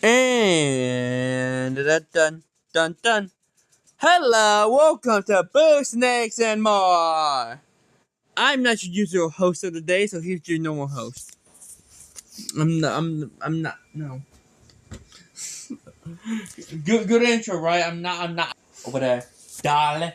And dun dun dun dun. Hello, welcome to Boo Snakes and More. I'm not your usual host of the day, so here's your normal host. I'm not. No. Good intro, right? I'm not. Over there, darling.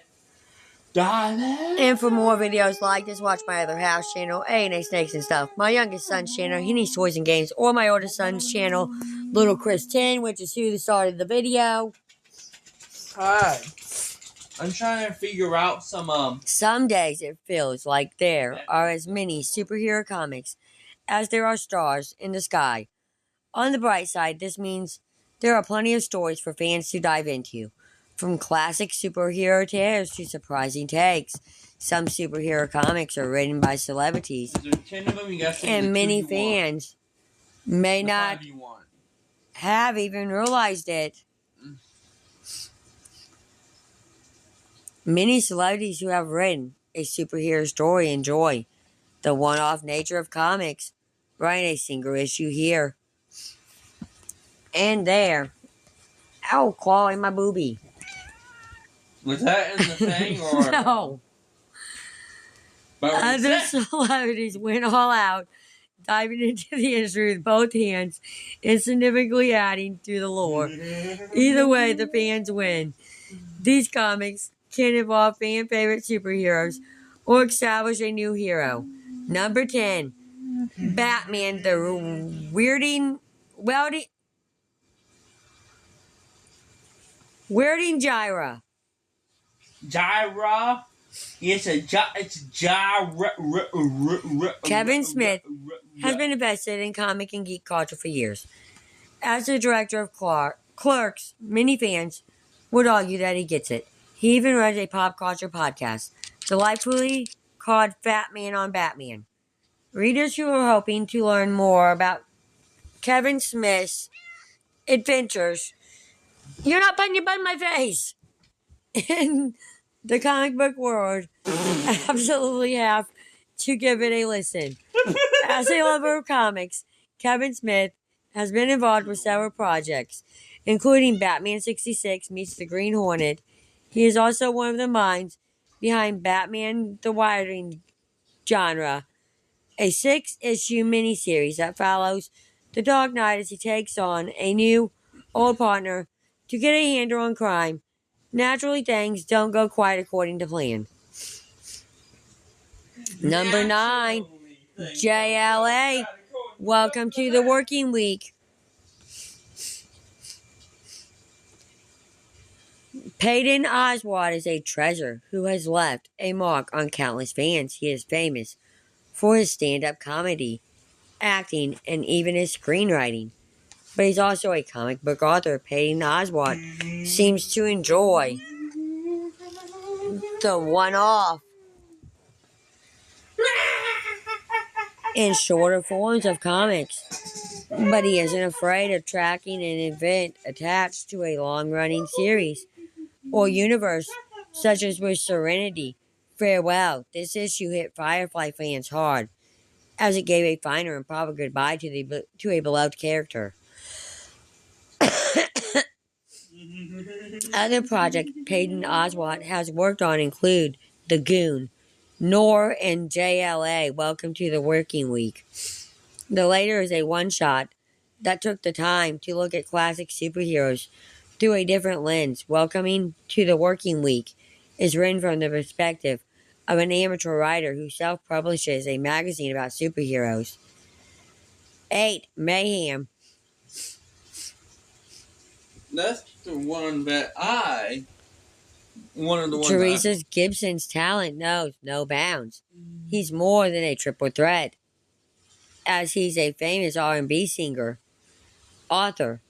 And for more videos like this, watch my other house channel, A&A Snakes and Stuff. My youngest son's channel, He Needs Toys and Games, or my oldest son's channel, Little Chris 10, which is who started the video. Hi. I'm trying to figure out some. Some days it feels like there are as many superhero comics as there are stars in the sky. On the bright side, this means there are plenty of stories for fans to dive into. From classic superhero tales to surprising takes. Some superhero comics are written by celebrities, There's 10 of them. You gotta say and the many two you want. fans may The not 5 you want. have even realized it. Many celebrities who have written a superhero story enjoy the one-off nature of comics, writing a single issue here and there. Ow, clawing my boobie. Was that in the thing or No. Other celebrities went all out, diving into the industry with both hands and significantly adding to the lore. Either way, the fans win. These comics can involve fan favorite superheroes or establish a new hero. Number 10, Batman the Weirding Gyra. Gyra. It's Gyra. Kevin Smith has been invested in comic and geek culture for years. As the director of Clerks, many fans would argue that he gets it. He even runs a pop culture podcast, delightfully called Fat Man on Batman. Readers who are hoping to learn more about Kevin Smith's adventures, you're not putting your butt in my face, in the comic book world, absolutely have to give it a listen. As a lover of comics, Kevin Smith has been involved with several projects, including Batman 66 meets the Green Hornet. He is also one of the minds behind Batman the Wiring genre, a 6-issue miniseries that follows the Dark Knight as he takes on a new old partner to get a handle on crime. Naturally, things don't go quite according to plan. Number 9, JLA. Welcome to the working week. Patton Oswalt is a treasure who has left a mark on countless fans. He is famous for his stand-up comedy, acting, and even his screenwriting. But he's also a comic book author. Patton Oswalt seems to enjoy the one-off and shorter forms of comics. But he isn't afraid of tracking an event attached to a long-running series or universe, such as with Serenity Farewell. This issue hit Firefly fans hard, as it gave a final and proper goodbye to a beloved character. Other projects Patton Oswalt has worked on include The Goon, Noir, and JLA, Welcome to the Working Week. The later is a one-shot that took the time to look at classic superheroes through a different lens. Welcoming to the Working Week is written from the perspective of an amateur writer who self-publishes a magazine about superheroes. 8, Mayhem. That's the one that one of the ones. Teresa Gibson's talent knows no bounds. He's more than a triple threat, as he's a famous R&B singer, author,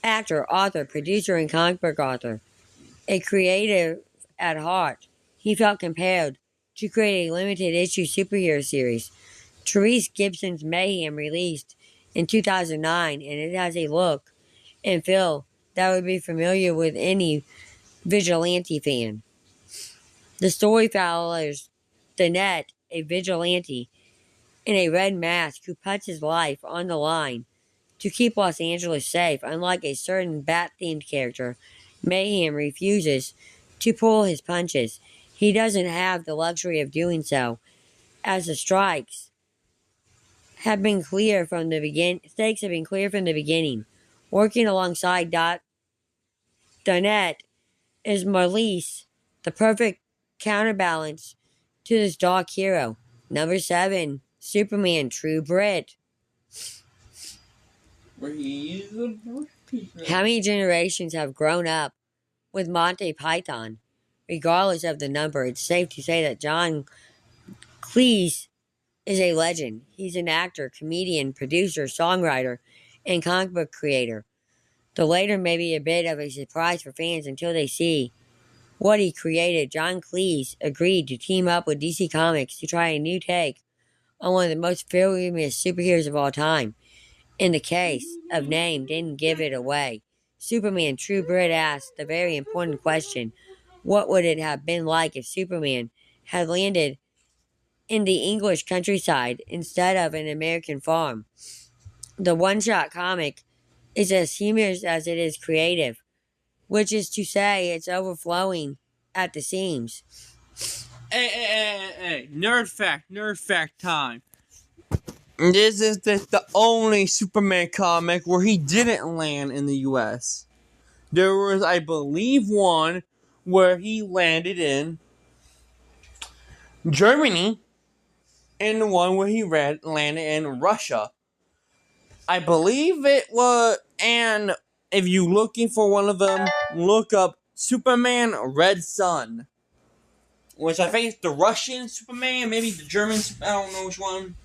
actor, producer, and comic book author. A creative at heart, he felt compelled to create a limited issue superhero series. Therese Gibson's Mayhem released in 2009, and it has a look and feel that would be familiar with any vigilante fan. The story follows Danette, a vigilante in a red mask who puts his life on the line to keep Los Angeles safe. Unlike a certain bat-themed character, Mayhem refuses to pull his punches. He doesn't have the luxury of doing so, as the stakes have been clear from the beginning. Working alongside Donette is Marlies, the perfect counterbalance to this dark hero. Number 7, Superman, True Grit. How many generations have grown up with Monty Python? Regardless of the number, it's safe to say that John Cleese is a legend. He's an actor, comedian, producer, songwriter, and comic book creator. The later may be a bit of a surprise for fans until they see what he created. John Cleese agreed to team up with DC Comics to try a new take on one of the most famous superheroes of all time. In the case of name, didn't give it away. Superman, True Grit asked the very important question, what would it have been like if Superman had landed in the English countryside instead of an American farm? The one-shot comic is as humorous as it is creative, which is to say it's overflowing at the seams. Hey, nerd fact time. This is the only Superman comic where he didn't land in the U.S. There was, I believe, one where he landed in Germany, and one where he landed in Russia. I believe it was, and if you're looking for one of them, look up Superman Red Sun, which I think is the Russian Superman, maybe the German, I don't know which one.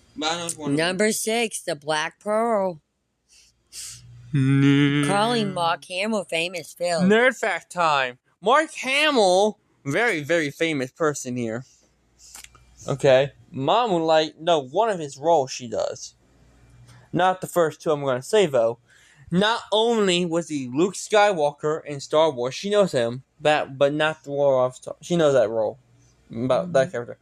Number 6, The Black Pearl. Calling Mark Hamill famous film. Nerd fact time. Mark Hamill, very, very famous person here. Okay. Mom would know one of his roles she does. Not the first two I'm going to say, though. Not only was he Luke Skywalker in Star Wars, she knows him, but not the role of Star. She knows that role, about that character.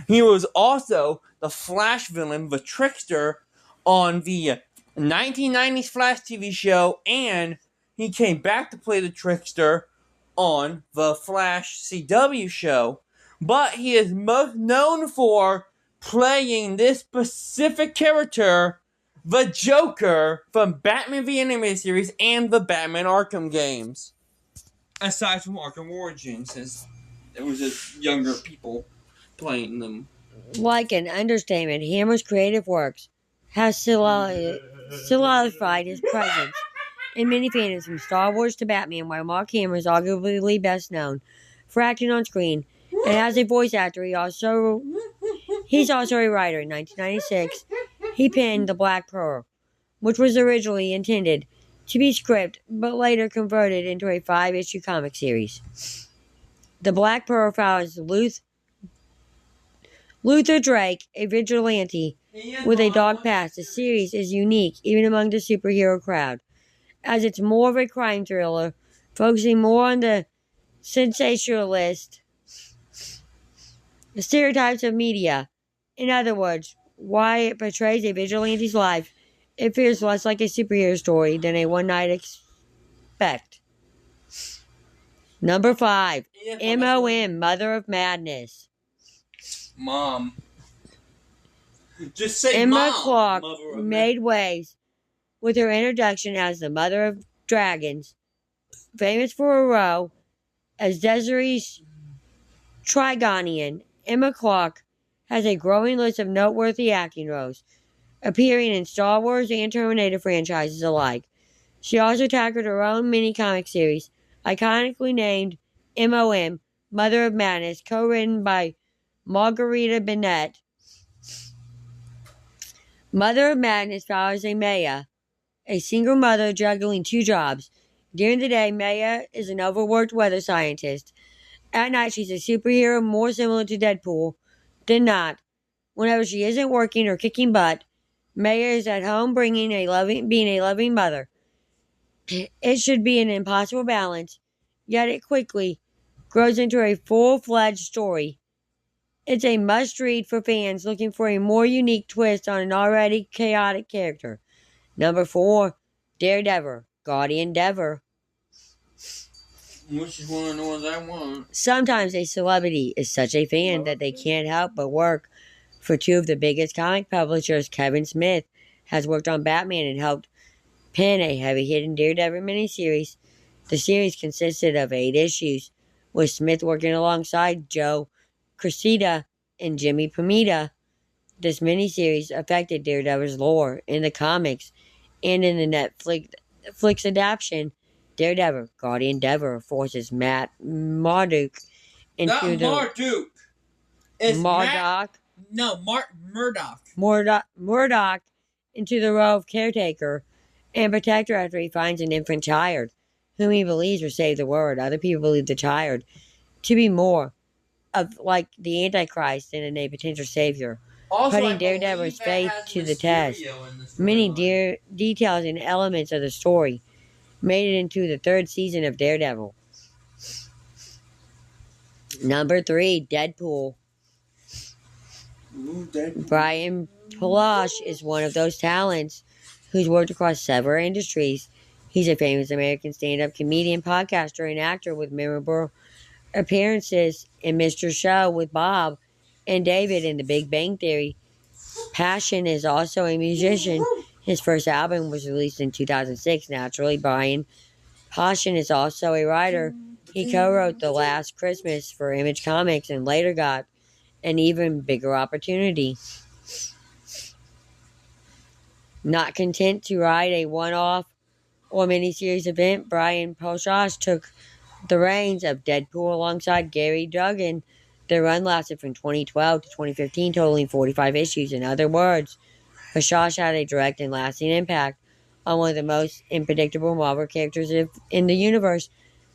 He was also the Flash villain, the Trickster, on the 1990s Flash TV show, and he came back to play the Trickster on the Flash CW show. But he is most known for playing this specific character, the Joker, from Batman the Animated Series and the Batman Arkham games. Aside from Arkham Origins, since there was just younger people playing them. Like an understatement, Hammer's creative works have solidified his presence in many fandoms, from Star Wars to Batman, while Mark Hamill is arguably best known for acting on screen. And as a voice actor, he's also a writer. In 1996, he penned The Black Pearl, which was originally intended to be a script, but later converted into a 5-issue comic series. The Black Pearl follows Luther Drake, a vigilante with a dark past. The series is unique even among the superhero crowd, as it's more of a crime thriller, focusing more on the sensationalist stereotypes of media. In other words, why it portrays a vigilante's life, it feels less like a superhero story than a one-night expect. Number 5, MOM, Mother of Madness. Mom. Just say Emma Mom. Clark made waves with her introduction as the Mother of Dragons, famous for her role as Desiree Trigonian. Emma Clark has a growing list of noteworthy acting roles, appearing in Star Wars and Terminator franchises alike. She also tackled her own mini-comic series, iconically named MOM, Mother of Madness, co-written by Margarita Bennett. Mother of Madness follows Maya, a single mother juggling 2 jobs. During the day, Maya is an overworked weather scientist. At night, she's a superhero more similar to Deadpool than not. Whenever she isn't working or kicking butt, Maya is at home being a loving mother. It should be an impossible balance, yet it quickly grows into a full-fledged story. It's a must-read for fans looking for a more unique twist on an already chaotic character. Number 4, Daredevil, Guardian Devil. Which is one of the ones I want. Sometimes a celebrity is such a fan that they can't help but work for two of the biggest comic publishers. Kevin Smith has worked on Batman and helped pen a heavy-hitting Daredevil miniseries. The series consisted of 8 issues, with Smith working alongside Joe Quesada and Jimmy Palmiotti. This miniseries affected Daredevil's lore in the comics and in the Netflix adaptation. Daredevil, Guardian Devil forces Matt Murdock into Marduk. It's Murdock. Murdock. Murdock into the role of caretaker and protector after he finds an infant child, whom he believes will save the world. Other people believe the child to be more of like the Antichrist than a potential savior, Also, putting Daredevil's faith to the test. Many details and elements of the story made it into the 3rd season of Daredevil. Number 3, Deadpool. Brian Palosh is one of those talents who's worked across several industries. He's a famous American stand-up comedian, podcaster, and actor with memorable appearances in Mr. Show with Bob and David in The Big Bang Theory. Passion is also a musician. His first album was released in 2006. Naturally, Brian Passion is also a writer. He co-wrote The Last Christmas for Image Comics and later got an even bigger opportunity. Not content to write a one-off or miniseries event, Brian Palosh took the reins of Deadpool alongside Gary Duggan. Their run lasted from 2012 to 2015, totaling 45 issues. In other words, Palosh had a direct and lasting impact on one of the most unpredictable Marvel characters in the universe.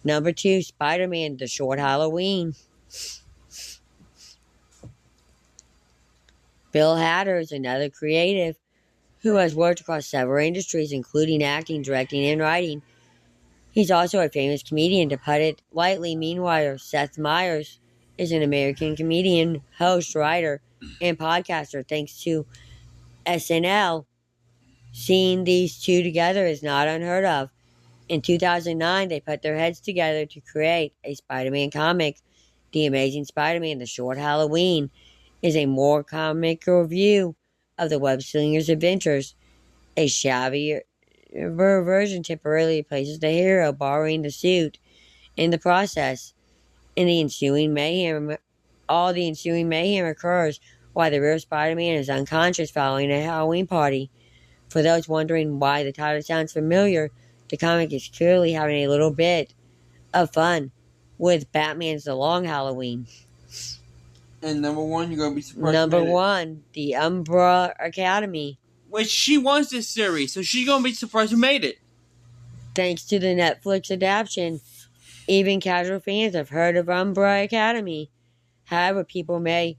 Number 2, Spider-Man, The Short Halloween. Bill Hader is another creative who has worked across several industries, including acting, directing, and writing. He's also a famous comedian, to put it lightly. Meanwhile, Seth Meyers is an American comedian, host, writer, and podcaster. Thanks to SNL, seeing these two together is not unheard of. In 2009, they put their heads together to create a Spider-Man comic. The Amazing Spider-Man, The Short Halloween, is a more comical view of the web-slinger's adventures. A shabbier version temporarily replaces the hero, borrowing the suit in the process. All the ensuing mayhem occurs while the real Spider-Man is unconscious following a Halloween party. For those wondering why the title sounds familiar, the comic is clearly having a little bit of fun with Batman's The Long Halloween. And number 1, you're going to be surprised. Number 1, The Umbrella Academy. Which she wants this series, so she's going to be surprised who made it. Thanks to the Netflix adaptation, even casual fans have heard of Umbrella Academy. However, people may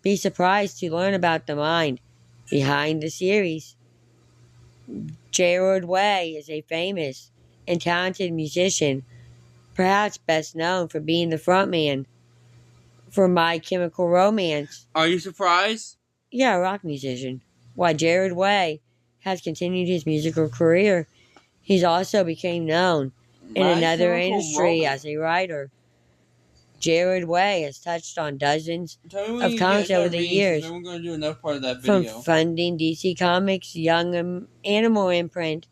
be surprised to learn about the mind behind the series. Gerard Way is a famous and talented musician, perhaps best known for being the frontman for My Chemical Romance. Are you surprised? Yeah, a rock musician. While Gerard Way has continued his musical career, he's also became known in another industry as a writer. Gerard Way has touched on dozens of comics over the years, then we're going to do another part of that video. from funding DC Comics' Young Animal imprint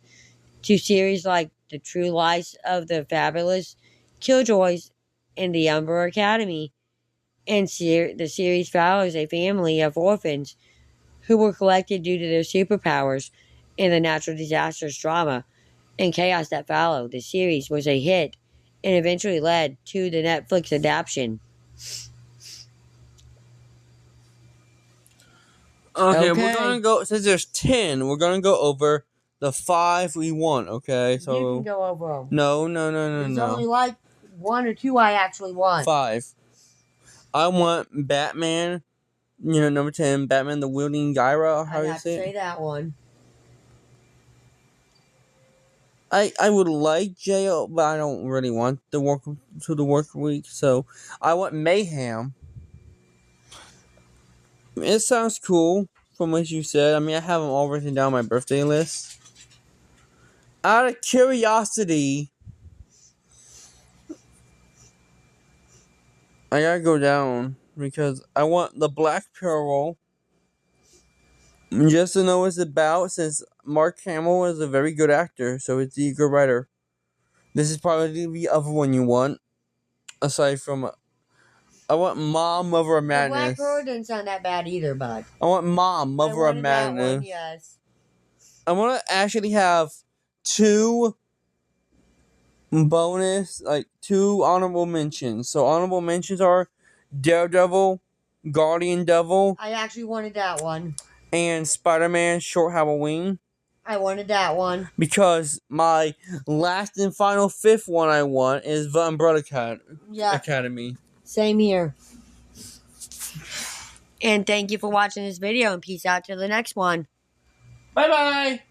to series like The True Lies of the Fabulous Killjoys and The Umbrella Academy. And the series follows a family of orphans who were collected due to their superpowers in the natural disasters, drama, and chaos that followed. The series was a hit and eventually led to the Netflix adaptation. Okay, we're going to go, since there's 10, we're going to go over the 5 we want, okay? So You can go over them. No. There's only like 1 or 2 I actually want. 5. I want Batman, number 10, Batman the Wielding Gyro, how do you say it? Say that one. I would like J.O., but I don't really want the work week, so I want Mayhem. It sounds cool from what you said. I mean, I have them all written down on my birthday list. out of curiosity, I gotta go down because I want the Black Pearl just to know what it's about, since Mark Hamill is a very good actor, so it's a good writer. This is probably the other one you want, aside from. I want Mom, Mother of The Black Madness. Pearl didn't sound that bad either, bud. I want Mom, Mother of That Madness. one, yes. I want to actually have two honorable mentions. So honorable mentions are Daredevil, Guardian Devil, I actually wanted that one. and Spider-Man Short Halloween. I wanted that one. Because my last and final fifth one I want is The Umbrella Yeah. Academy. Same here. And thank you for watching this video, and peace out to the next one. Bye-bye!